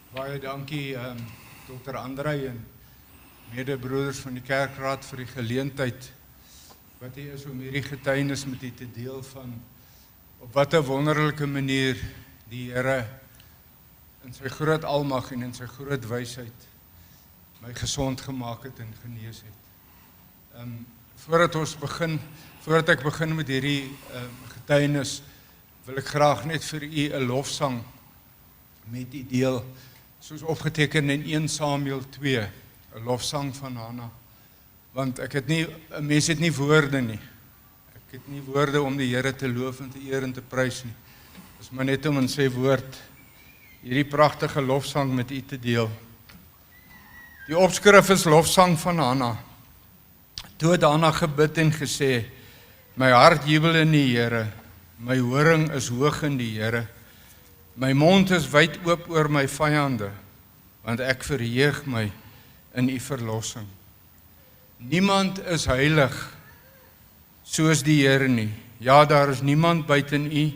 Baie dankie Dr. Andrei en medebroeders van die Kerkraad vir die geleentheid wat hier is om hierdie getuienis met u te deel van op wat 'n wonderlike manier die Here in sy groot almag en in sy groot wysheid my gesond gemaak het en genees het. Voordat ek begin met hierdie getuienis, wil ek graag net vir u 'n lofsang met u deel, soos opgeteken in 1 Samuel 2, 'n lofsang van Hanna. Want mens het nie woorde nie. Ek het nie woorde om die Here te loof en te eer en te prys nie. Dit is maar net om in sy woord hierdie pragtige lofsang met u te deel. Die opskrif is lofsang van Hanna. Toe het Hanna gebid en gesê: my hart jubel in die Here, my horing is hoog in die Here. My mond is wyd oop oor my vyande, want ek verheug my in u verlossing. Niemand is heilig soos die Here nie. Ja, daar is niemand buiten u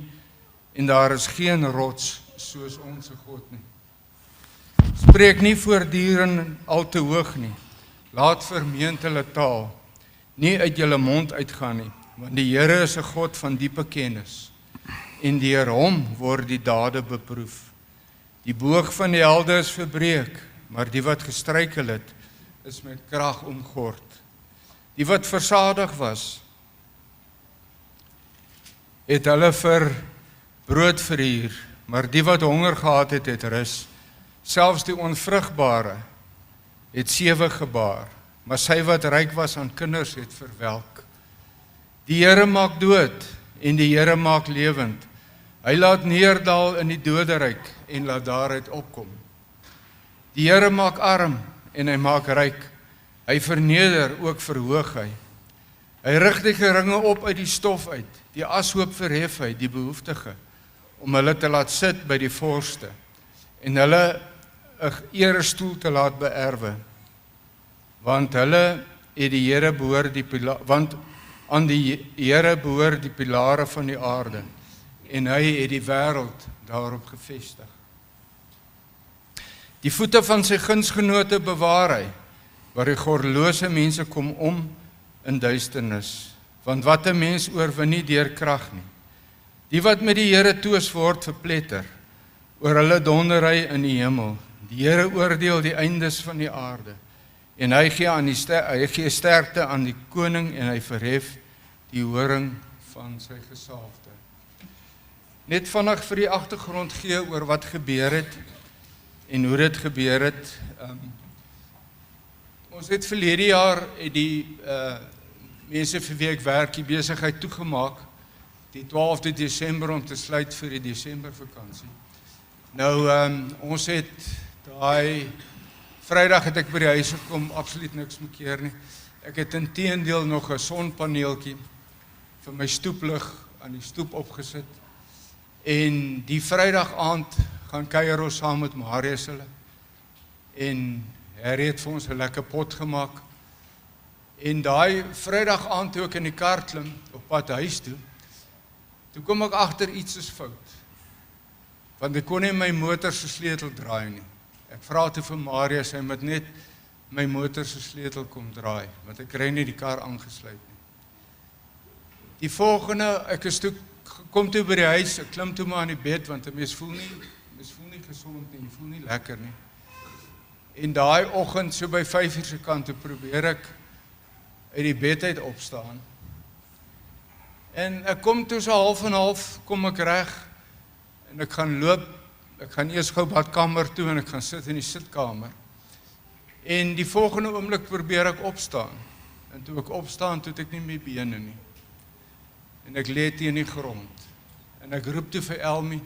en daar is geen rots soos ons God nie. Spreek nie voortdurend al te hoog nie. Laat vermeend hulle taal nie uit julle mond uitgaan nie, want die Here is 'n God van diepe kennis. En deur hom word die dade beproef. Die boog van die helde is verbreek, maar die wat gestruikel het, is met krag omgord. Die wat versadig was, het hulle vir brood verhuur, maar die wat honger gehad het, het rus. Selfs die onvrugbare het 7 gebaar, maar sy wat ryk was aan kinders het verwelk. Die Here maak dood en die Here maak lewend. Hy laat neerdal in die doderyk en laat daaruit opkom. Die Here maak arm en hy maak ryk. Hy verneder, ook verhoog hy. Hy rig die geringe op uit die stof uit, die ashoop verhef hy, die behoeftige, om hulle te laat sit by die vorste en hulle 'n erestoel te laat beerwe. Want hulle het die Here behoort want aan die Here behoort die pilare van die aarde en hy het die wêreld daarop gevestig. Die voete van sy gunsgenote bewaar hy, waar die goddelose mense kom om in duisternis. Want wat 'n mens oorwin nie deur krag nie. Die wat met die Here toos word verpletter, oor hulle donder hy in die hemel. Die Here oordeel die eindes van die aarde, en hy gee sterkte aan die koning en hy verhef die horing van sy gesalfde. Net vinnig vir die agtergrond gee oor wat gebeur het en hoe dit gebeur het. Ons het verlede jaar die mense vir wie ek werk die besigheid toegemaak, die 12de Desember om te sluit vir die Desembervakansie. Nou, ons het daai Vrydag het ek by die huis gekom, absoluut niks mekeer nie. Ek het inteendeel nog 'n sonpaneeltjie vir my stoeplig aan die stoep opgesit. En die Vrydag aand gaan kuier ons saam met Marius hulle. En hy het vir ons 'n lekker pot gemaak. En daai Vrydag aand toe ek in die kar klim op pad huis toe kom ek agter iets is fout. Want ek kon nie my motor se sleutel draai nie. Ek vra toe vir Marius, hy moet net my motor se sleutel kom draai, want ek kry nie die kar aangesluit nie. Die volgende, ek kom toe by die huis, ek klim toe maar aan die bed, want 'n mens voel nie gesond nie, voel nie lekker nie. En daai oggend, so by 5:00 se kant, toe probeer ek uit die bed uit opstaan. En ek kom toe so half en half, kom ek reg, en ek gaan loop, ek gaan eers gou badkamer toe, en ek gaan sit in die sitkamer. En die volgende oomblik probeer ek opstaan. En toe ek opstaan, toe het ek nie meer bene nie. En ek lê teen die grond. En ek roep toe vir Elmi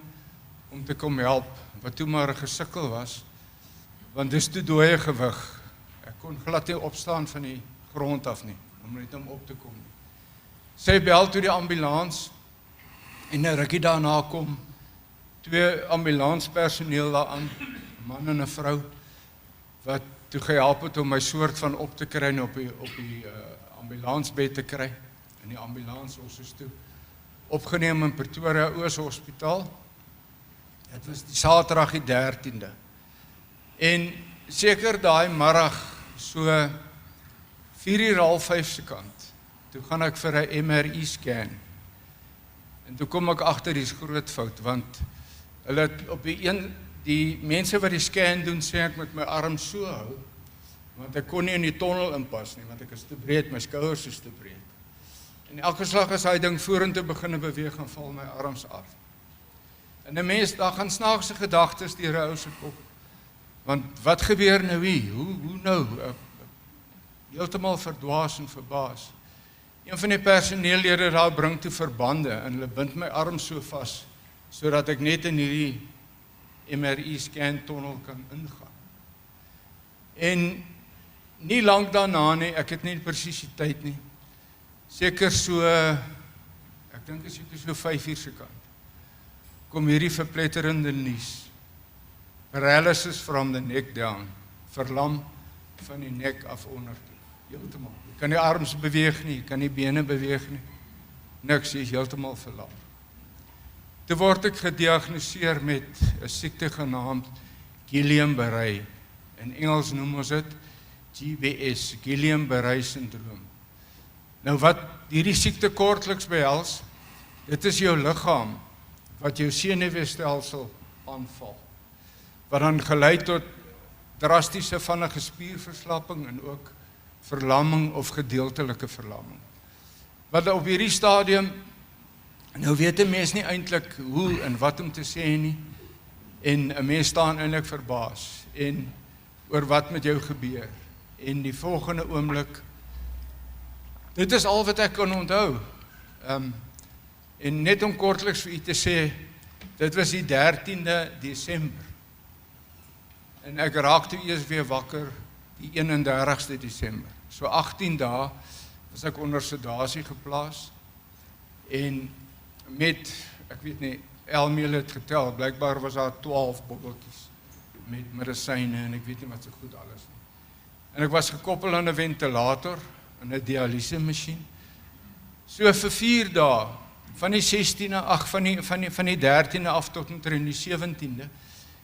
om te kom help, wat toe maar 'n gesukkel was, want dis te dooie gewig. Ek kon glad nie opstaan van die grond af nie, om net om op te kom. Sy bel toe die ambulans, en 'n rukkie daarna kom 2 ambulanspersoneel daaraan, 'n man en 'n vrou, wat toe gehelp het om my soort van op te kry en op die ambulansbed te kry. In die ambulans ons is toe opgeneem in Pretoria Oos Hospitaal. Dit was die Saterdag die 13de. En seker daai middag, so 4:30 se kant, toe gaan ek vir 'n MRI scan. En toe kom ek agter dis groot fout, want hulle het op die mense wat die scan doen, sê ek met my arm so hou, want ek kon nie in die tonnel inpas nie, want ek is te breed, my skouers is te breed. En elke slag as hy ding vorentoe begin beweeg, dan val my arms af. En 'n mens, daar gaan snaakse gedagtes deur 'n ou se kop. Want wat gebeur nou hier? Hoe nou? Heeltemal verdwaas en verbaas. Een van die personeellede daar bring toe verbande en hulle bind my arm so vas, sodat ek net in hierdie MRI scan tonnel kan ingaan. En nie lank daarna nie, ek het nie presies die tyd nie, seker so, ek dink is seker so 5:00 se kant, kom hierdie verpletterende nuus. Paralysis from the neck down, verlam van die nek af onder toe, heeltemal. Jy kan die arms beweeg nie, jy kan die bene beweeg nie, niks, jy is heeltemal verlam. Toe word ek gediagnoseer met 'n siekte genaamd Guillain-Barré. In Engels noem ons dit GBS, Guillain-Barré syndroom. Nou wat hierdie siekte kortliks behels, dit is jou liggaam wat jou senuweestelsel aanval, wat dan gelei tot drastiese vinnige spierverslapping en ook verlamming of gedeeltelike verlamming. Wat op hierdie stadium, nou weet 'n mens nie eintlik hoe en wat om te sê nie, en 'n mens staan eintlik verbaas en oor wat met jou gebeur. En die volgende oomblik, dit is al wat ek kan onthou. En net om kortliks vir u te sê, dit was die 13de Desember. En ek raak toe eers weer wakker die 31ste Desember. So 18 dae was ek onder sedasie geplaas. En met, ek weet nie, Elmeel het getel, blykbaar was daar 12 botteltjies met medisyne en ek weet nie wat so goed alles nie. En ek was gekoppel aan 'n ventilator en 'n dialysemasjien. So vir 4 dae, van die 16de, van die 13de af tot omtrent die 17de,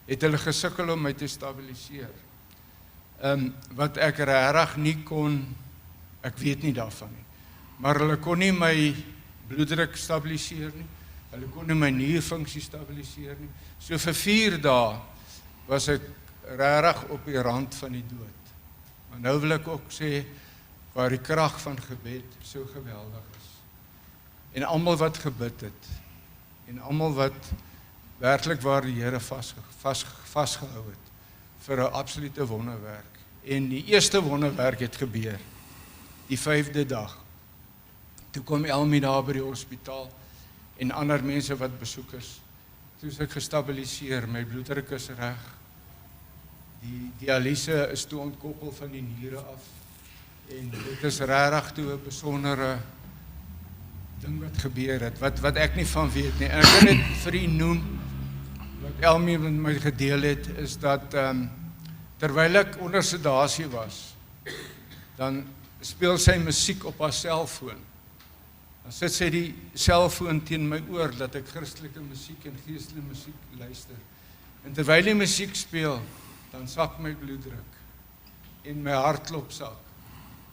het hulle gesukkel om my te stabiliseer. Wat ek regtig nie kon, ek weet nie daarvan nie, maar hulle kon nie my bloeddruk stabiliseer nie, hulle kon nie my nierfunksie stabiliseer nie. So vir 4 dae was ek regtig op die rand van die dood. Maar nou wil ek ook sê, waar die krag van gebed so geweldig is. En almal wat gebid het, en almal wat werklik waar die Here vasgehou het, vir 'n absolute wonderwerk. En die eerste wonderwerk het gebeur, die 5de dag. Toe kom Elmie daar by die hospitaal, en ander mense wat besoek is. Toe is ek gestabiliseer, my bloeddruk is reg. Die dialyse is toe ontkoppel van die niere af. En dit is regtig toe 'n besondere ding wat gebeur het, wat ek nie van weet nie. En ek kan dit vir u noem, wat Elmie met my gedeel het, is dat terwyl ek onder sedasie was, dan speel sy musiek op haar selfoon. Dan sit sy die selfoon teen my oor, dat ek Christelike musiek en geestelike musiek luister. En terwyl die musiek speel, dan sak my bloeddruk, en my hartklop sak,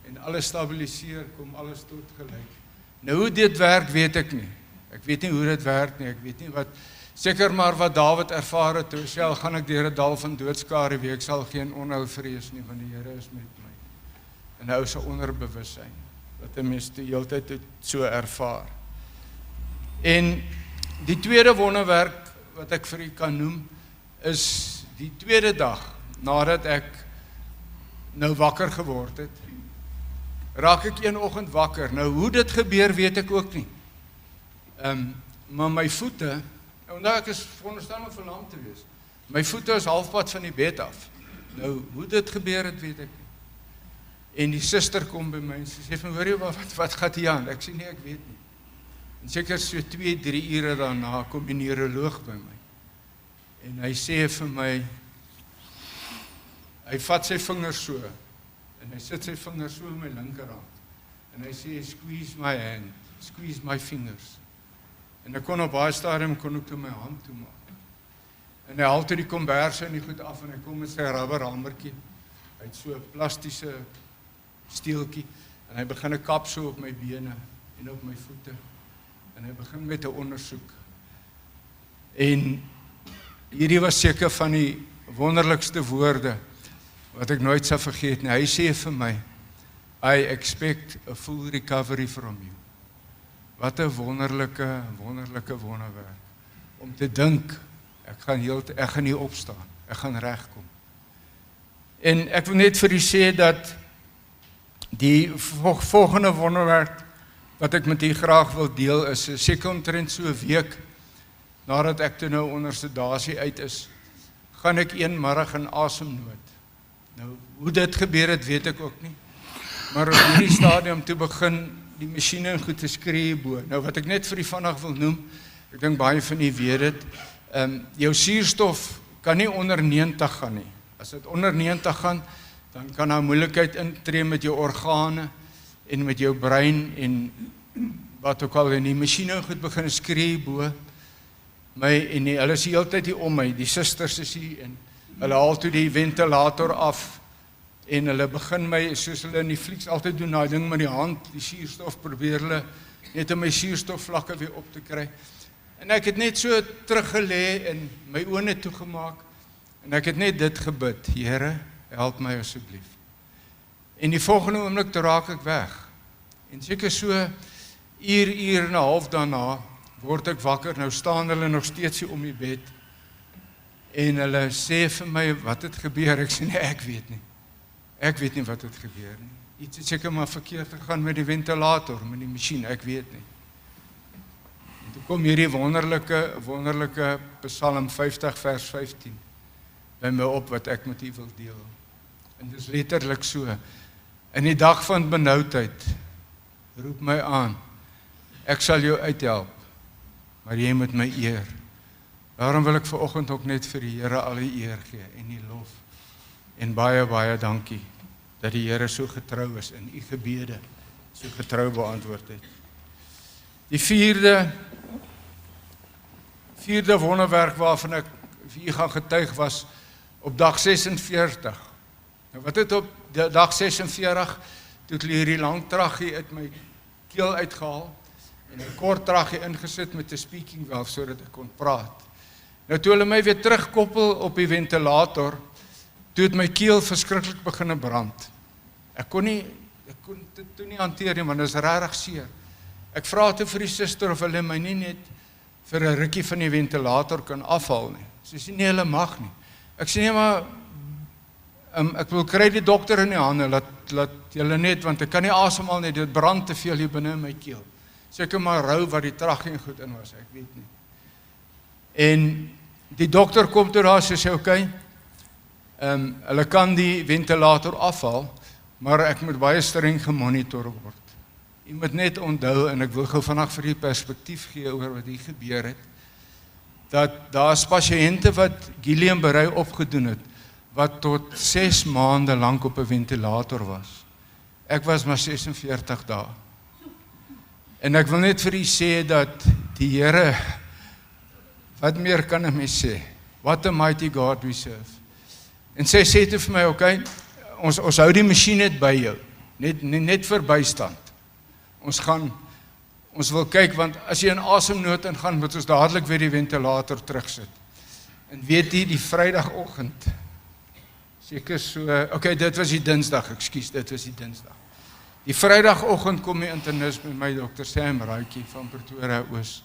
en alles stabiliseer, kom alles tot gelyk. Nou hoe dit werk, weet ek nie. Ek weet nie hoe dit werk nie, ek weet nie wat, seker maar wat Dawid ervaar het, toe sê, gaan ek deur 'n dal van doodskare week, ek sal geen onheil vrees nie, want die Here is met my. En nou is 'n onderbewussyn, wat 'n mens die hele tyd so ervaar. En die tweede wonderwerk, wat ek vir u kan noem, is die tweede dag, nadat ek nou wakker geword het, raak ek een oggend wakker. Nou hoe dit gebeur, weet ek ook nie. Maar my voete, omdat ek is veronderstel om verlam te wees, my voete is halfpad van die bed af. Nou hoe dit gebeur het, weet ek nie. En die suster kom by my en sy sê van, hoor jy, wat gaat hier aan? Ek sê nee, ek weet nie. En seker so 2-3 ure daarna kom die neuroloog by my. En hy sê vir my, hy vat sy vingers so, en hy sit sy vingers so in my linkerhand, en hy sê, squeeze my hand, squeeze my fingers. En ek kon op baie stadium, kon ek toe my hand toemaak. En hy haal toe die komberse en die goed af en hy kom met sy rubberhamertjie. Hy het so 'n plastiese steeltjie en hy begin 'n kap so op my bene en op my voete. En hy begin met 'n ondersoek. En hierdie was seker van die wonderlikste woorde wat ek nooit sal vergeet nie. Hy sê vir my, I expect a full recovery from you. Wat 'n wonderlike wonderwerk. Om te dink, ek gaan nie opstaan, ek gaan regkom. En ek wil net vir u sê dat die volgende wonderwerk wat ek met u graag wil deel is, seker omtrent so 'n week nadat ek toe nou onder sedasie uit is, gaan ek een middag in asemnood. Nou, hoe dit gebeur het, weet ek ook nie. Maar op hierdie stadium toe begin die masjiene en goed te skree bo. Nou wat ek net vir u vandag wil noem, ek dink baie van u weet dit, jou suurstof kan nie onder 90 gaan nie. As dit onder 90 gaan, dan kan daar moeilikheid intree met jou organe en met jou brein en wat ook al, en die masjiene goed begin skree bo my en hulle is die hele tyd hier om my, die susters is hier en hulle haal toe die ventilator af en hulle begin my, soos hulle in die flieks altyd doen, daai ding met die hand, die suurstof probeer hulle net om my suurstofvlakke weer op te kry. En ek het net so teruggelê en my oë net toegemaak en ek het net dit gebid, Here, help my asseblief. En die volgende oomblik toe raak ek weg. En seker so uur en 'n half daarna word ek wakker, nou staan hulle nog steeds hier om die bed en hulle sê vir my, wat het gebeur? Ek sê nee, ek weet nie. Ek weet nie wat het gebeur nie. Iets het seker maar verkeerd gegaan met die ventilator, met die masjien, ek weet nie. En toe kom hierdie wonderlike Psalm 50 vers 15 by my op wat ek met u wil deel. En dis letterlik so. In die dag van benoudheid roep my aan. Ek sal jou uithelp, maar jy moet my eer. Daarom wil ek vanoggend ook net vir die Here al die eer gee en die lof. En baie dankie dat die Here so getrou is en u gebede so getrou beantwoord het. Die vierde wonderwerk waarvan ek vir u gaan getuig was op dag 46. Nou wat het op dag 46, toe het hulle hierdie lang traggie uit my keel uitgehaal en 'n kort traggie ingesit met 'n speaking valve sodat ek kon praat. Nou toe hulle my weer terugkoppel op die ventilator, toe het my keel verskriklik begin brand. Ek kon dit toe nie hanteer nie, want dit is regtig seer. Ek vra toe vir die suster of hulle my nie net vir 'n rukkie van die ventilator kan afhaal nie. Sy sê nee, hulle mag nie. Ek sê nee, maar ek wil kry die dokter in die hande, laat julle net, want ek kan nie asemhaal nie, dit brand te veel hier binne in my keel. Seker maar rou wat die traggie en goed in was, ek weet nie. En die dokter kom toe daar, sy sê okay, hulle kan die ventilator afhaal, maar ek moet baie streng gemonitor word. Jy moet net onthou, en ek wil gou vandag vir die perspektief gee oor wat hier gebeur het, dat daar is pasiënte wat Guillain-Barré opgedoen het, wat tot 6 maande lank op 'n ventilator was. Ek was maar 46 dae. En ek wil net vir u sê dat die Here, wat meer kan 'n mens sê? What a mighty God we serve. En sy sê toe vir my, okay, ons hou die masjien net by jou, net vir bystand. Ons wil kyk, want as jy in asemnood ingaan, moet ons dadelik weer die ventilator terugsit. En weet jy, die Vrydagoggend, seker so, okay, dit was die Dinsdag, dit was die Dinsdag. Die Vrydagoggend kom die internis met my dokter Sam Raaitjie van Pretoria Oos.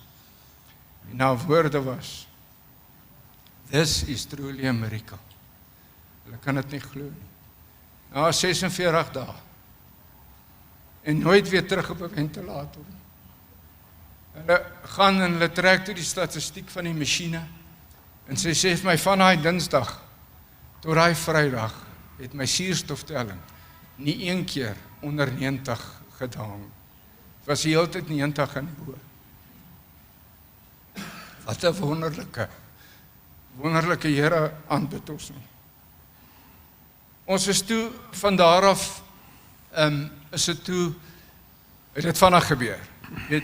En nou woorde was, this is truly a miracle. Hulle kan dit nie glo nie. Nou 46 dae. En nooit weer terug op 'n ventilator. Hulle gaan en hulle trek toe die statistiek van die masjiene. En sy sê vir my, van daai Dinsdag tot daai Vrydag het my suurstoftelling nie een keer onder 90 gedaal. Het was die hele tyd 90 en bo. Wat 'n wonderlike Here aanbid ons nie. Ons is toe, van daar af, is dit toe, het dit vandag gebeur. Die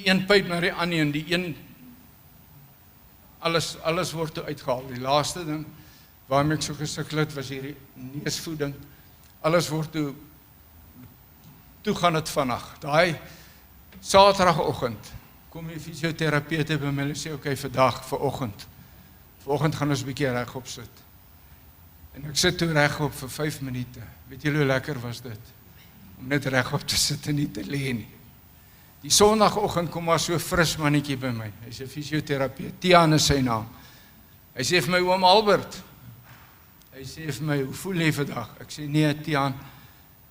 een pyp na die ander, en die een alles word toe uitgehaal. Die laaste ding waarmee ek so gesukkel het, was hierdie neusvoeding. Alles word toe gaan het vannacht. Daai Saterdagoggend kom die fisioterapeute by my en sê, okay, vanoggend gaan ons 'n bietjie regop sit. En ek sit toe regop vir 5 minute. Weet julle hoe lekker was dit? Om net regop te sit en nie te lê nie. Die Sondagoggend kom maar so 'n fris mannetjie by my. Hy's 'n fisioterapeut. Tiaan is sy naam. Hy sê vir my, oom Albert, hy sê vir my, hoe voel jy vandag? Ek sê, nee, Tiaan,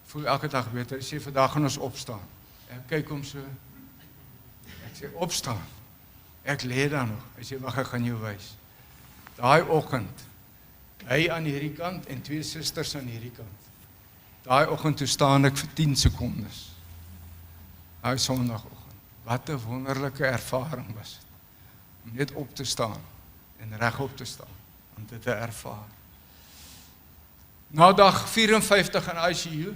voel elke dag beter. Hy sê, vandag gaan ons opstaan. Ek kyk hom so, ek sê, opstaan? Ek lê daar nog. Hy sê, wag, ek gaan jou wys. Daai oggend, hy aan hierdie kant en 2 susters aan hierdie kant. Daai oggend toe staan ek vir 10 sekondes. Daai Sondagoggend. Wat 'n wonderlike ervaring was dit. Om net op te staan en regop te staan om dit te ervaar. Na dag 54 in ICU,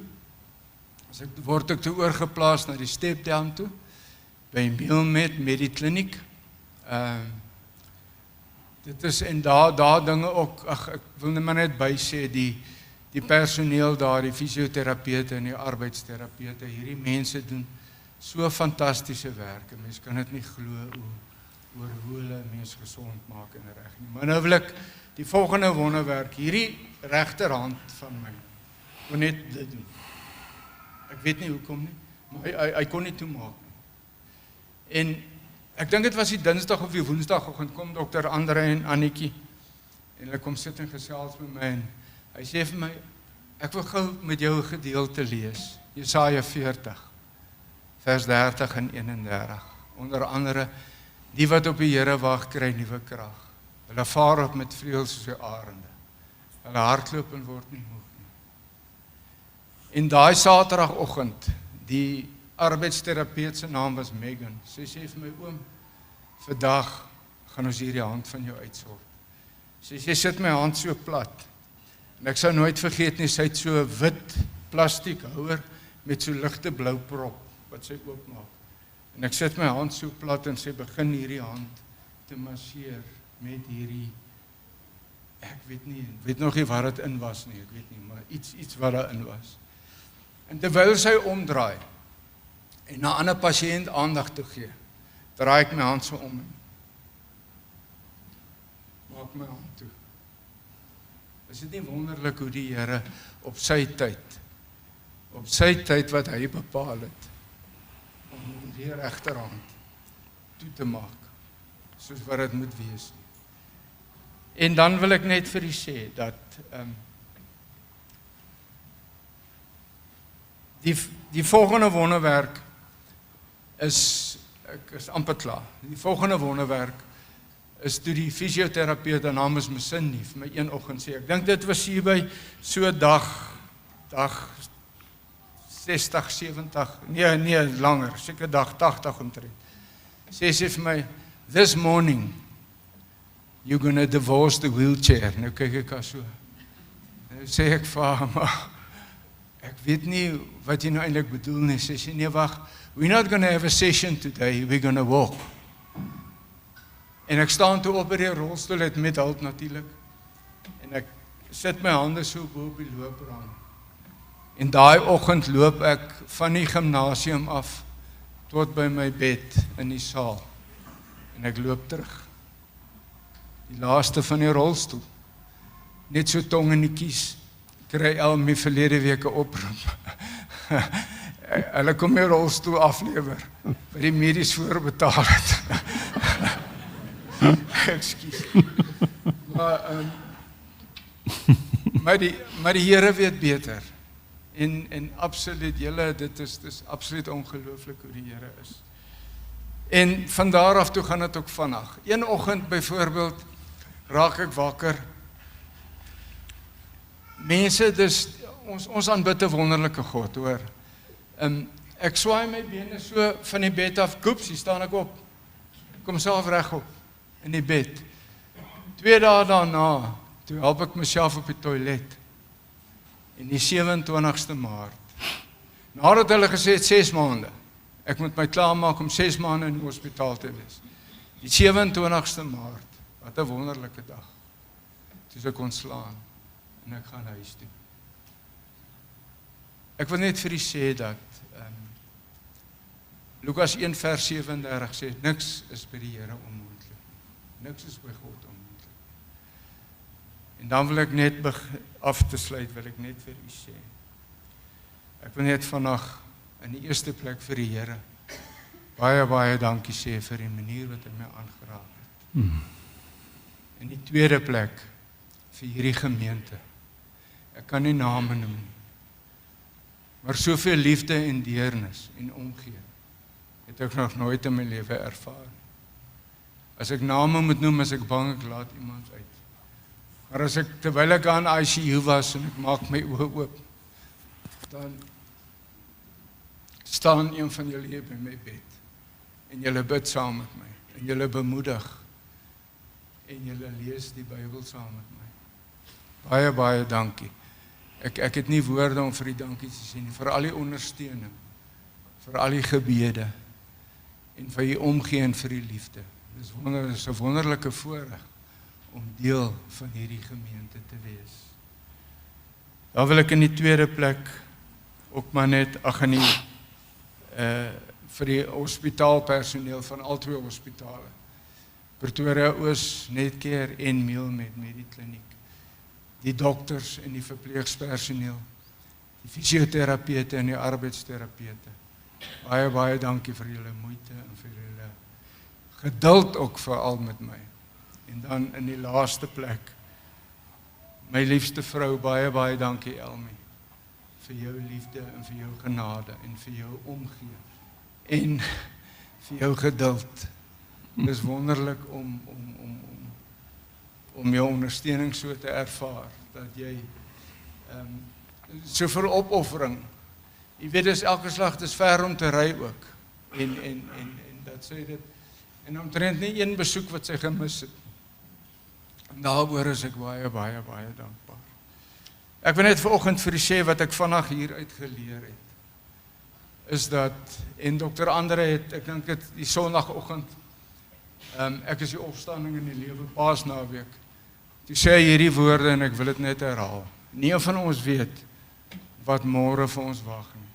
word ek toe oorgeplaas na die step-down toe, by Meelmed Medikliniek. Dit is en daar dinge ook, ek wil net by sê, die personeel daar, die fisioterapeute en die arbeidsterapeute, hierdie mense doen so fantastiese werk, en mens kan dit nie glo oor hoe hulle mens gesond maak en reg nie. Maar nou wil ek die volgende wonderwerk, hierdie regterhand van my, kon net dit doen. Ek weet nie hoekom nie, maar hy kon nie toemaak nie. En ek dink dit was die Dinsdag of die Woensdagoggend, kom dokter Andre en Annetjie, en hulle kom sit en gesels met my, en hy sê vir my, ek wil gou met jou 'n gedeelte lees, Jesaja 40, vers 30 en 31, onder andere, die wat op die Here wag, kry nuwe krag. Hulle vaar op met vleuels soos die arende. Hulle hardloop en word nie moeg nie. En daai Saterdagoggend, die arbeidsterapeut se naam was Megan. Sy sê vir my, oom, vandag gaan ons hierdie hand van jou uitsort. Sy sê, sit my hand so plat. En ek sou nooit vergeet nie, sy het so 'n wit plastiek houer met so ligte blou prop wat sy oopmaak. En ek sit my hand so plat en sy begin hierdie hand te masseer met hierdie, ek weet nog nie wat dit in was nie, ek weet nie, maar iets wat daarin was. En terwyl sy omdraai en na 'n ander pasiënt aandag te gee, draai ek my hand so om en maak my hand toe. Is dit nie wonderlik hoe die Here op sy tyd wat hy bepaal het, om die regterhand toe te maak, soos wat dit moet wees. En dan wil ek net vir u sê, dat die volgende wonderwerk is, ek is amper klaar, die volgende wonderwerk is toe die fisioterapeut, en naam is Mesin nie, vir my een oggend sê, ek dink dit was hier by so dag 60, 70, nee, langer, seker dag 80 omtrent. Sê vir my, this morning, you're gonna divorce the wheelchair. Nou kyk ek haar so. Nou sê ek vir haar, maar ek weet nie wat jy nou eintlik bedoel nie. Sê, nee, wag, we're not gonna have a session today, we're gonna walk. En ek staan toe op by die rolstoel, het met hulp natuurlik. En ek sit my hande so bo op die looprand. En daai oggend loop ek van die gimnasium af tot by my bed in die saal. En ek loop terug. Die laaste van die rolstoel. Net so tong in die kies. Kry my verlede week 'n oproep. Hulle kom my rolstoel aflewer, wat die medies voorbetaal het. Ekskuus. Maar die Here weet beter. En absoluut, julle, dit is absoluut ongelooflik hoe die Here is. En van daar af toe gaan dit ook vandag. Een oggend byvoorbeeld raak ek wakker. Mense, ons aanbid 'n wonderlike God, hoor. Ek swaai my bene so van die bed af, koeps, hier staan ek op. Kom self regop in die bed. 2 dae daarna, toe help ek myself op die toilet. En die 27ste Maart. Nadat hulle gesê het 6 maande. Ek moet my klaarmaak om 6 maande in die hospitaal te wees. Die 27ste Maart Wat 'n wonderlike dag. Toe ek ontslaan en ek gaan huis toe. Ek wil net vir u sê dat Lukas 1 vers 37 sê, niks is by die Here onmoontlik. Niks is by God onmoontlik. En dan wil ek net af te sluit, wil ek net vir u sê. Ek wil net vandag in die eerste plek vir die Here baie dankie sê vir die manier wat hy my aangeraak het. In die tweede plek vir hierdie gemeente. Ek kan nie name noem nie. Maar soveel liefde en deernis en omgee het ek nog nooit in my lewe ervaar. As ek name moet noem, as ek bang ek laat iemand uit. Maar as ek, terwyl ek aan ICU was en ek maak my oë oop, dan staan een van julle hier by my bed en julle bid saam met my en julle bemoedig en julle lees die Bybel saam met my. Baie dankie. Ek het nie woorde om vir die dankie te sê nie, vir al die ondersteuning, vir al die gebede en vir die omgee en vir die liefde. Dit is 'n wonderlike voorreg om deel van hierdie gemeente te wees. Dan wil ek in die tweede plek ook maar net vir die hospitaalpersoneel van al twee hospitale, Pretoria Oos, Netcare en Meelmed Medikliniek, die dokters en die verpleegspersoneel, die fisioterapeute en die arbeidsterapeute. Baie dankie vir julle moeite en vir julle geduld ook veral met my. En dan in die laaste plek, my liefste vrou, baie dankie Elmi, vir jou liefde en vir jou genade en vir jou omgee en vir jou geduld. Dit is wonderlik om jou ondersteuning so te ervaar, dat jy soveel opoffering, jy weet, dis elke slag, dis ver om te ry ook, en dat sê dit, en omtrent nie een besoek wat sy gemis het, en daaroor is ek baie dankbaar. Ek wil net vanoggend vir u sê wat ek vandag hieruit geleer het, is dat, en Dr. Andre het, ek dink het die sondagoggend, ek is die opstanding in die lewe Paasnaweek, toe sê hy hierdie woorde en ek wil dit net herhaal. Nie van ons weet wat môre vir ons wag nie.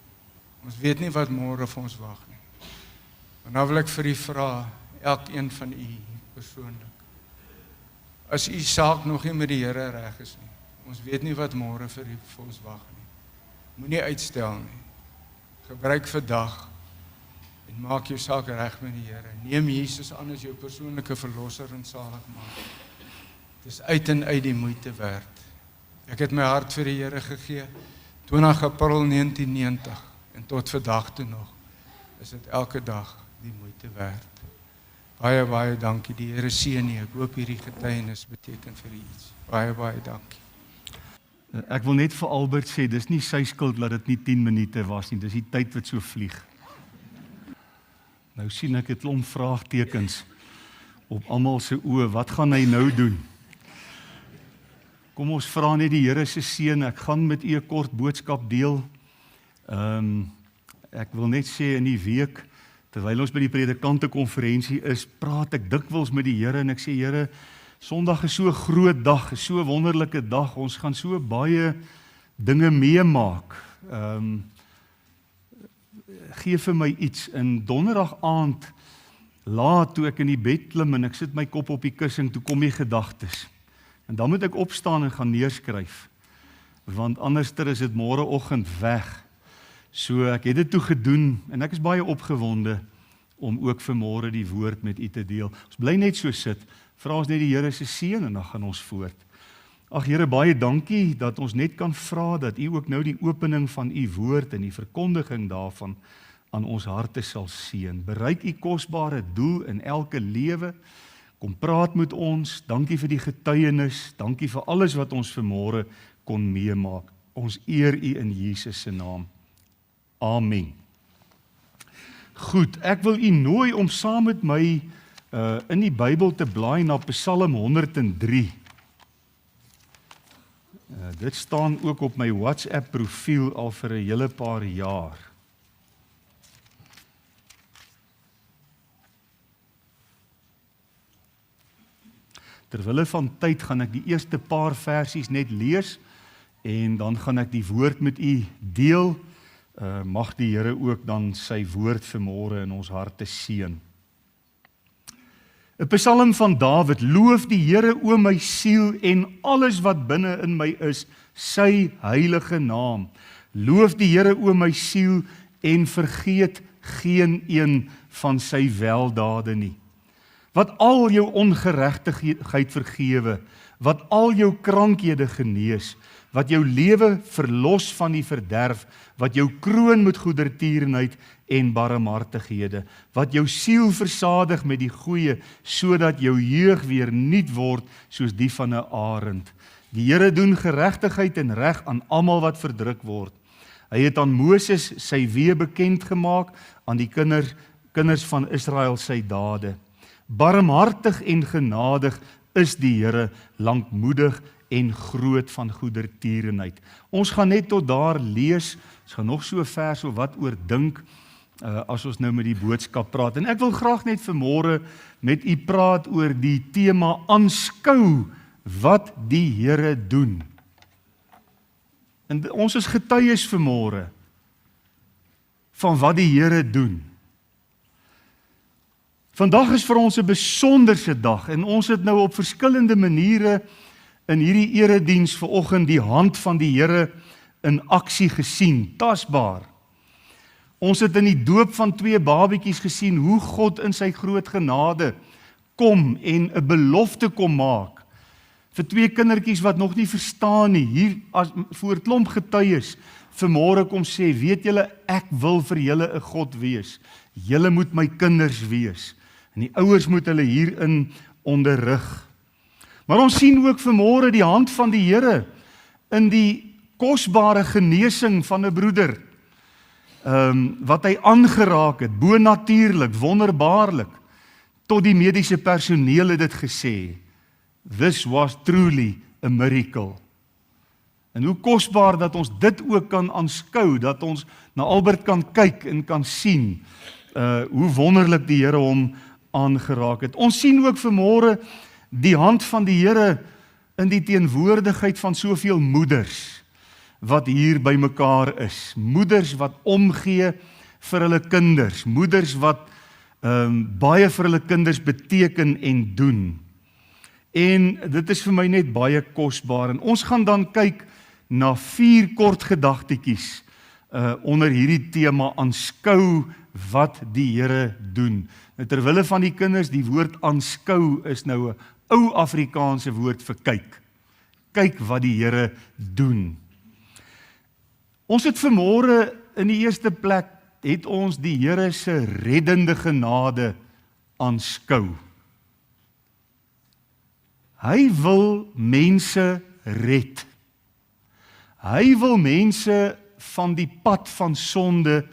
Ons weet nie wat môre vir ons wag nie. En nou wil ek vir u vra, elkeen van u persoonlik, as u saak nog nie met die Here reg is nie, ons weet nie wat môre vir ons wag nie. Moenie uitstel nie. Gebruik vandag en maak jou saak reg met die Here. Neem Jesus aan as jou persoonlike verlosser en saligmaker. Dit is uit en uit die moeite werd. Ek het my hart vir die Here gegee, 20 April 1990, en tot vandag toe nog, is dit elke dag die moeite werd. Baie dankie, die Here seën u. Ek hoop hierdie getuienis beteken vir u iets. Baie dankie. Ek wil net vir Albert sê, dis nie sy skuld dat dit nie 10 minute was nie, dis die tyd wat so vlieg. Nou sien ek 'n klomp vraagtekens op almal se oë, wat gaan hy nou doen? Kom ons vra net die Here se seën. Ek gaan met u 'n kort boodskap deel. Ek wil net sê in die week, terwyl ons by die predikante konferensie is, praat ek dikwels met die Here en ek sê, Here, Sondag is so 'n groot dag, is so 'n wonderlike dag, ons gaan so baie dinge meemaak. Gee vir my iets. In donderdag aand, laat toe ek in die bed klim en ek sit my kop op die kussing, toe kom die gedagtes. En dan moet ek opstaan en gaan neerskryf, want anderster is dit môreoggend weg. So ek het dit toe gedoen en ek is baie opgewonde om ook vanmôre die woord met u te deel. Ons bly net so sit, vra ons net die Here se seën en dan gaan ons voort. Ag Here, baie dankie dat ons net kan vra dat u ook nou die opening van u woord en die verkondiging daarvan aan ons harte sal seën. Bereik u kosbare doel in elke lewe. Kom praat met ons. Dankie vir die getuienis. Dankie vir alles wat ons vanmôre kon meemaak. Ons eer u in Jesus se naam. Amen. Goed, ek wil u nooi om saam met my in die Bybel te blaai na Psalm 103. Dit staan ook op my WhatsApp profiel al vir 'n hele paar jaar. Terwille van tyd gaan ek die eerste paar versies net lees en dan gaan ek die woord met u deel. Mag die Here ook dan sy woord vanmôre in ons harte seën. 'n Psalm van Dawid: Loof die Here, o my siel, en alles wat binne in my is, sy heilige naam. Loof die Here, o my siel, en vergeet geen een van sy weldade nie. Wat al jou ongeregtigheid vergewe, wat al jou krankhede genees, wat jou lewe verlos van die verderf, wat jou kroon met goedertierenheid en barmhartighede, wat jou siel versadig met die goeie, sodat jou jeug weer nuut word soos die van 'n arend. Die Here doen geregtigheid en reg aan almal wat verdruk word. Hy het aan Moses sy weë bekend gemaak, aan die kinders van Israel sy dade. Barmhartig en genadig is die Here, lankmoedig en groot van goedertierenheid. Ons gaan net tot daar lees, ons gaan nog so 'n vers of wat oor dink, as ons nou met die boodskap praat. En ek wil graag net vanmôre met u praat oor die tema aanskou wat die Here doen. En ons is getuies vanmôre van wat die Here doen. Vandag is vir ons 'n besonderse dag en ons het nou op verskillende maniere in hierdie erediens vanoggend die hand van die Here in aksie gesien, tasbaar. Ons het in die doop van 2 babetjies gesien hoe God in sy groot genade kom en 'n belofte kom maak vir 2 kindertjies wat nog nie verstaan nie. Hier as voor klomp getuies vanmôre kom sê, weet julle, ek wil vir julle 'n God wees. Julle moet my kinders wees. En die ouers moet hulle hierin onderrig. Maar ons sien ook vanmôre die hand van die Here in die kosbare genesing van 'n broeder. Wat hy aangeraak het, bonatuurlik, wonderbaarlik, tot die mediese personeel het dit gesê. This was truly a miracle. En hoe kosbaar dat ons dit ook kan aanskou, dat ons na Albert kan kyk en kan sien, hoe wonderlik die Here hom aangeraak het. Ons sien ook vanmôre die hand van die Here in die teenwoordigheid van soveel moeders wat hier by mekaar is. Moeders wat omgee vir hulle kinders, moeders wat baie vir hulle kinders beteken en doen. En dit is vir my net baie kosbaar. En ons gaan dan kyk na 4 kort gedagtetjies onder hierdie tema aanskou wat die Here doen. Terwille van die kinders, die woord aanskou is nou 'n ou Afrikaanse woord vir kyk. Kyk wat die Here doen. Ons het vanmôre in die eerste plek, het ons die Here se reddende genade aanskou. Hy wil mense red. Hy wil mense van die pad van sonde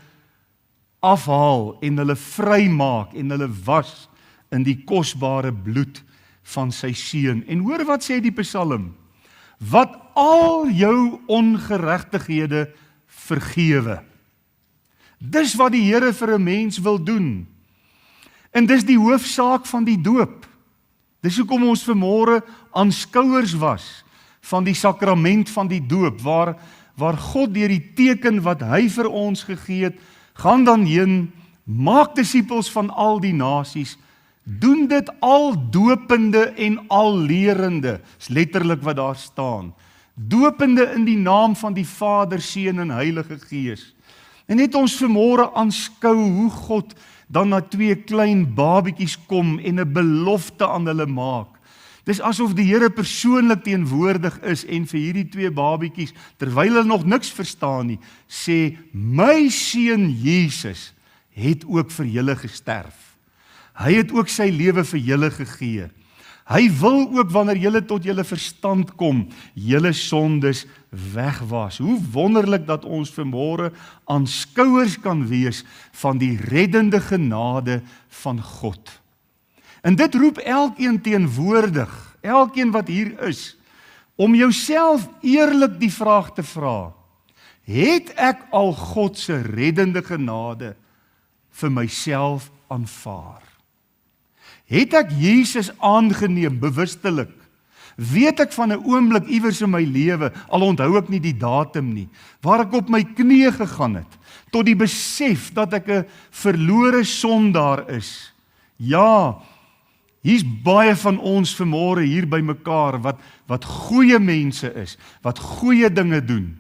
afhaal en hulle vrymaak en hulle was in die kosbare bloed van sy seun. En hoor wat sê die Psalm: wat al jou ongeregtighede vergewe. Dis wat die Here vir 'n mens wil doen. En dis die hoofsaak van die doop. Dis hoekom ons vanmôre aanskouers was van die sakrament van die doop, waar God deur die teken wat hy vir ons gegee het, gaan dan heen, maak disippels van al die nasies, doen dit al dopende en al lerende, is letterlik wat daar staan, dopende in die naam van die Vader, Seun en Heilige Gees. En net ons vanmôre aanskou hoe God dan na 2 klein babetjies kom en 'n belofte aan hulle maak. Dis asof die Here persoonlik teenwoordig is en vir hierdie 2 babetjies, terwyl hulle nog niks verstaan nie, sê, my seun Jesus het ook vir julle gesterf. Hy het ook sy lewe vir julle gegee. Hy wil ook wanneer julle tot julle verstand kom, julle sondes wegwas. Hoe wonderlik dat ons vanmôre aanskouers kan wees van die reddende genade van God. En dit roep elkeen teenwoordig, elkeen wat hier is, om jouself eerlik die vraag te vra: het ek al God se reddende genade vir myself aanvaar? Het ek Jesus aangeneem, bewustelik? Weet ek van 'n oomblik iewers in my lewe, al onthou ek nie die datum nie, waar ek op my knieë gegaan het, tot die besef dat ek 'n verlore sondaar is? Ja, hier's baie van ons vanmôre hier by mekaar wat goeie mense is, wat goeie dinge doen.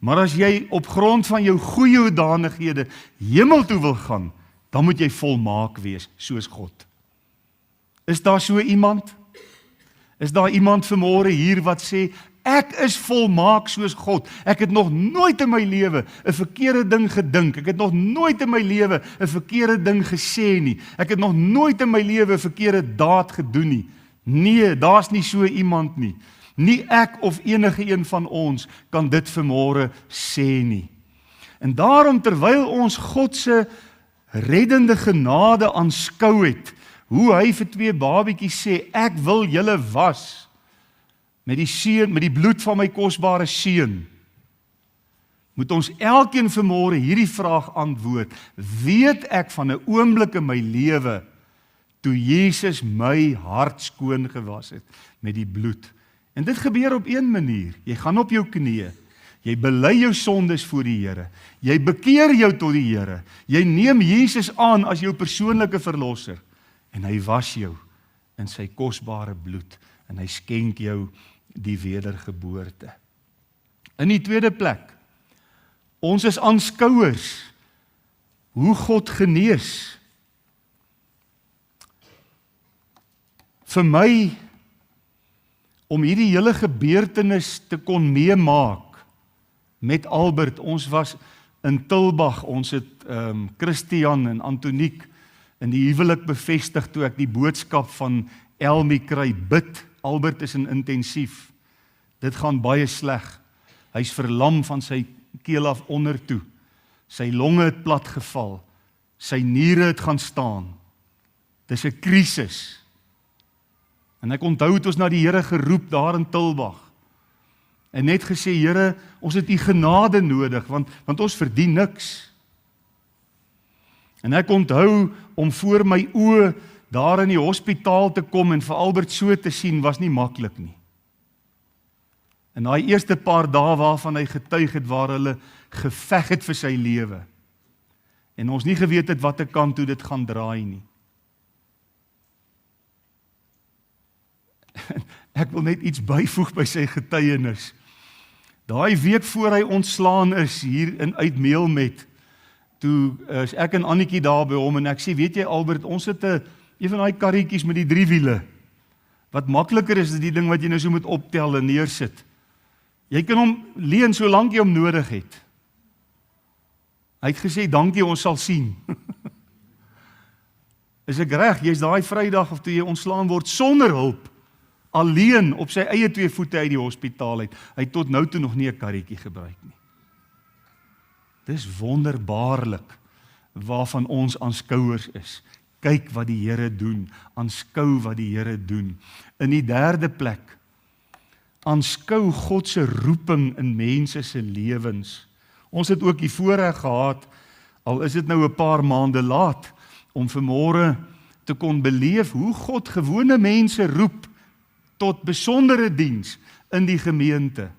Maar as jy op grond van jou goeie hoedanighede hemel toe wil gaan, dan moet jy volmaak wees soos God. Is daar so iemand? Is daar iemand vanmôre hier wat sê, ek is volmaak soos God. Ek het nog nooit in my lewe 'n verkeerde ding gedink. Ek het nog nooit in my lewe 'n verkeerde ding gesê nie. Ek het nog nooit in my lewe 'n verkeerde daad gedoen nie. Nee, daar's nie so iemand nie. Nie ek of enige een van ons kan dit vanmôre sê nie. En daarom terwyl ons God se reddende genade aanskou het, hoe hy vir 2 babietjies sê, ek wil julle was met die seun, met die bloed van my kosbare seun, moet ons elkeen vanmôre hierdie vraag antwoord. Weet ek van 'n oomblik in my lewe toe Jesus my hart skoon gewas het met die bloed? En dit gebeur op een manier. Jy gaan op jou knieë. Jy bely jou sondes voor die Here. Jy bekeer jou tot die Here. Jy neem Jesus aan as jou persoonlike verlosser. En hy was jou in sy kosbare bloed. En hy skenk jou die wedergeboorte. In die tweede plek, ons is aanskouers hoe God genees. Vir my, om hierdie hele gebeurtenis te kon meemaak met Albert, ons was in Tulbagh, ons het Christian en Antoniek in die huwelik bevestig toe ek die boodskap van Elmi kry, bid, Albert is in intensief, dit gaan baie sleg, hy's verlam van sy keel af onder toe, sy longe het plat geval, sy niere het gaan staan, dis 'n krisis. En ek onthou het ons na die Here geroep daar in Tulbagh. En net gesê, Here, ons het U genade nodig, want ons verdien niks. En ek onthou om voor my oë daar in die hospitaal te kom en vir Albert so te sien, was nie maklik nie. En daai eerste paar dae waarvan hy getuig het, waar hulle geveg het vir sy lewe. En ons nie geweet het watter kant toe dit gaan draai nie. Ek wil net iets byvoeg by sy getuienis. Daai week voor hy ontslaan is hier in Uitmeelmet, toe is ek en Annetjie daar by hom en ek sê, weet jy Albert, ons het een van daai karretjies met die 3 wiele. Wat makliker is die ding wat jy nou so moet optel en neersit. Jy kan hom leen solank jy hom nodig het. Hy het gesê, dankie, ons sal sien. Is ek reg, jy's daai Vrydag of toe jy ontslaan word sonder hulp, alleen op sy eie 2 voete uit die hospitaal uit. Hy het tot nou toe nog nie 'n karretjie gebruik nie. Dis wonderbaarlik waarvan ons aanskouers is. Kyk wat die Here doen, aanskou wat die Here doen. In die derde plek, aanskou God se roeping in mense se lewens. Ons het ook die voorreg gehad, al is dit nou 'n paar maande laat, om vanmôre te kon beleef hoe God gewone mense roep tot besondere diens in die gemeente.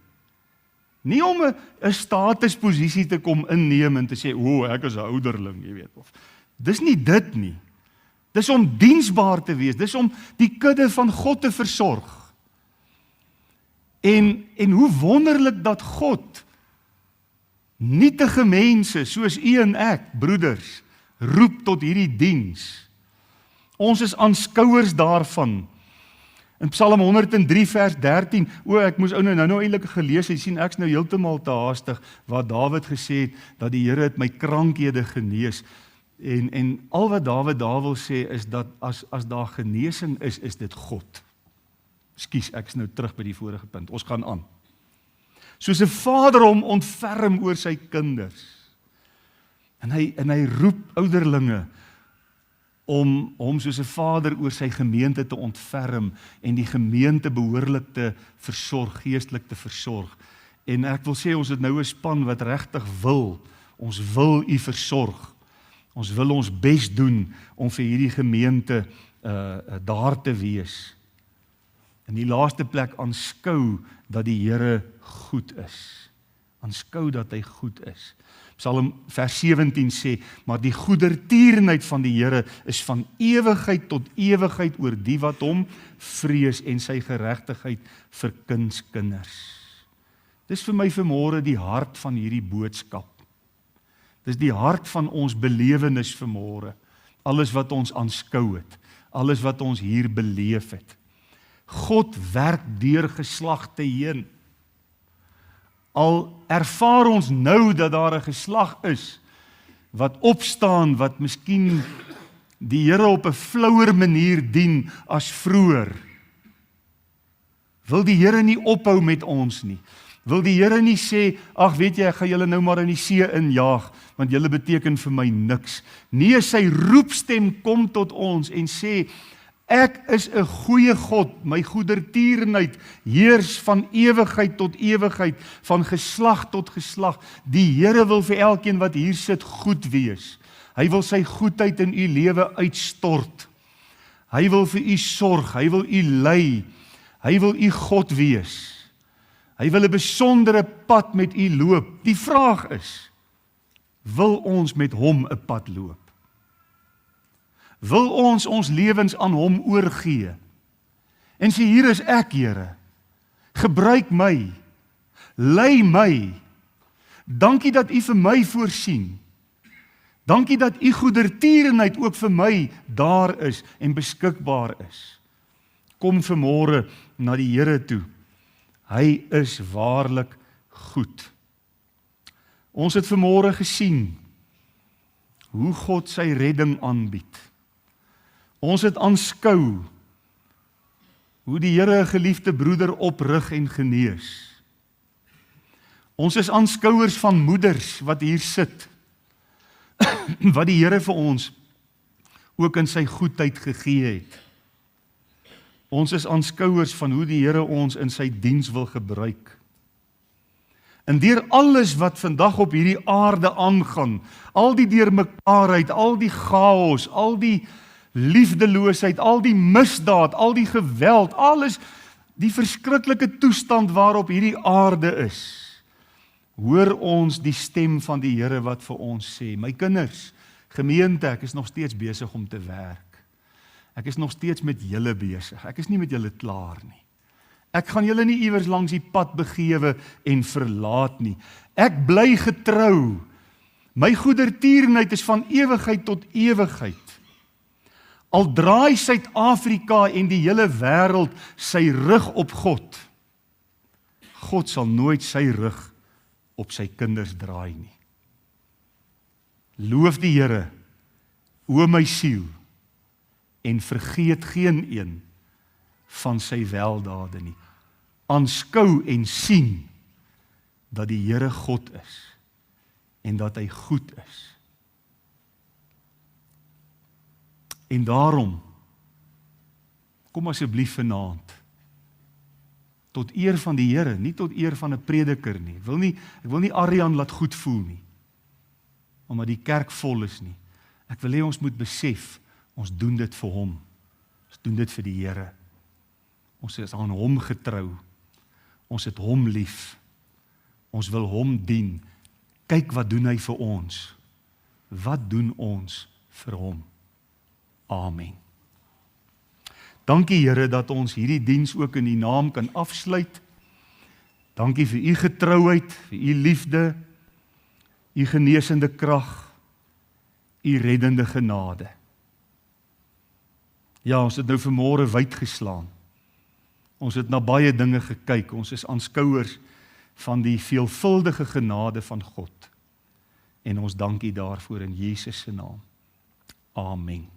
Nie om 'n statusposisie te kom inneem en te sê, ek is 'n ouderling, jy weet. Of, dis nie dit nie. Dis om diensbaar te wees, dis om die kudde van God te versorg. En hoe wonderlik dat God nietige mense soos u en ek, broeders, roep tot hierdie diens. Ons is aanskouers daarvan. In Psalm 103 vers 13, ek moes nou eintlik gelees, jy sien ek's nou heeltemal te haastig, waar Dawid gesê het, dat die Here het my krankhede genees, en al wat Dawid daar wil sê, is dat as daar genesing is dit God. Ekskuus, ek's nou terug by die vorige punt, ons gaan aan. Soos 'n vader hom ontferm oor sy kinders, en hy roep ouderlinge, om hom soos 'n vader oor sy gemeente te ontferm en die gemeente behoorlik te versorg, geestelik te versorg. En ek wil sê, ons het nou 'n span wat regtig ons wil u versorg. Ons wil ons bes doen om vir hierdie gemeente daar te wees. In die laaste plek aanskou dat die Here goed is. Aanskou dat hy goed is. Psalm vers 17 sê, maar die goedertierenheid van die Here is van ewigheid tot ewigheid oor die wat hom vrees en sy geregtigheid vir kinders. Dis vir my vanmôre die hart van hierdie boodskap. Dis die hart van ons belewenis vanmôre. Alles wat ons aanskou het, alles wat ons hier beleef het. God werk deur geslagte heen. Al ervaar ons nou dat daar 'n geslag is wat opstaan, wat miskien die Here op 'n flouer manier dien as vroeër. Wil die Here nie ophou met ons nie. Wil die Here nie sê, ag weet jy, ek gaan julle nou maar in die see injaag, want julle beteken vir my niks. Nee, sy roepstem kom tot ons en sê, ek is 'n goeie God, my goedertierenheid heers van ewigheid tot ewigheid, van geslag tot geslag. Die Here wil vir elkeen wat hier sit goed wees. Hy wil sy goedheid in u lewe uitstort. Hy wil vir u sorg, hy wil u lei, hy wil u God wees. Hy wil 'n besondere pad met u loop. Die vraag is, wil ons met hom 'n pad loop? Wil ons lewens aan hom oorgee? En sê, hier is ek, Here. Gebruik my. Lei my. Dankie dat u vir my voorsien. Dankie dat u goedertierenheid ook vir my daar is en beskikbaar is. Kom vanmôre na die Here toe. Hy is waarlik goed. Ons het vanmôre gesien hoe God sy redding aanbied. Ons het aanskou hoe die Here 'n geliefde broeder oprig en genees. Ons is aanskouers van moeders wat hier sit, wat die Here vir ons ook in sy goedheid gegee het. Ons is aanskouers van hoe die Here ons in sy diens wil gebruik. En deur alles wat vandag op hierdie aarde aangaan, al die deurmekaarheid, al die chaos, al die liefdeloosheid, al die misdaad, al die geweld, alles die verskriklike toestand waarop hierdie aarde is, hoor ons die stem van die Here wat vir ons sê, my kinders, gemeente, ek is nog steeds besig om te werk. Ek is nog steeds met julle besig. Ek is nie met julle klaar nie. Ek gaan julle nie iewers langs die pad begewe en verlaat nie. Ek bly getrou. My goedertierenheid is van ewigheid tot ewigheid. Al draai Suid-Afrika en die hele wêreld sy rug op God, God sal nooit sy rug op sy kinders draai nie. Loof die Here, o my siel, en vergeet geen een van sy weldade nie. Aanskou en sien dat die Here God is en dat hy goed is. En daarom, kom asseblief vanaand, tot eer van die Here, nie tot eer van 'n prediker nie. Ek wil nie Arjan laat goed voel nie, omdat die kerk vol is nie. Ek wil hê ons moet besef, ons doen dit vir hom. Ons doen dit vir die Here. Ons is aan hom getrou. Ons het hom lief. Ons wil hom dien. Kyk wat doen hy vir ons. Wat doen ons vir hom? Amen. Dankie Here dat ons hierdie diens ook in u naam kan afsluit. Dankie vir u getrouheid, vir u liefde, u genesende krag, u reddende genade. Ja, ons het nou vanmôre wyd geslaan. Ons het na baie dinge gekyk. Ons is aanskouers van die veelvuldige genade van God. En ons dank u daarvoor in Jesus se naam. Amen.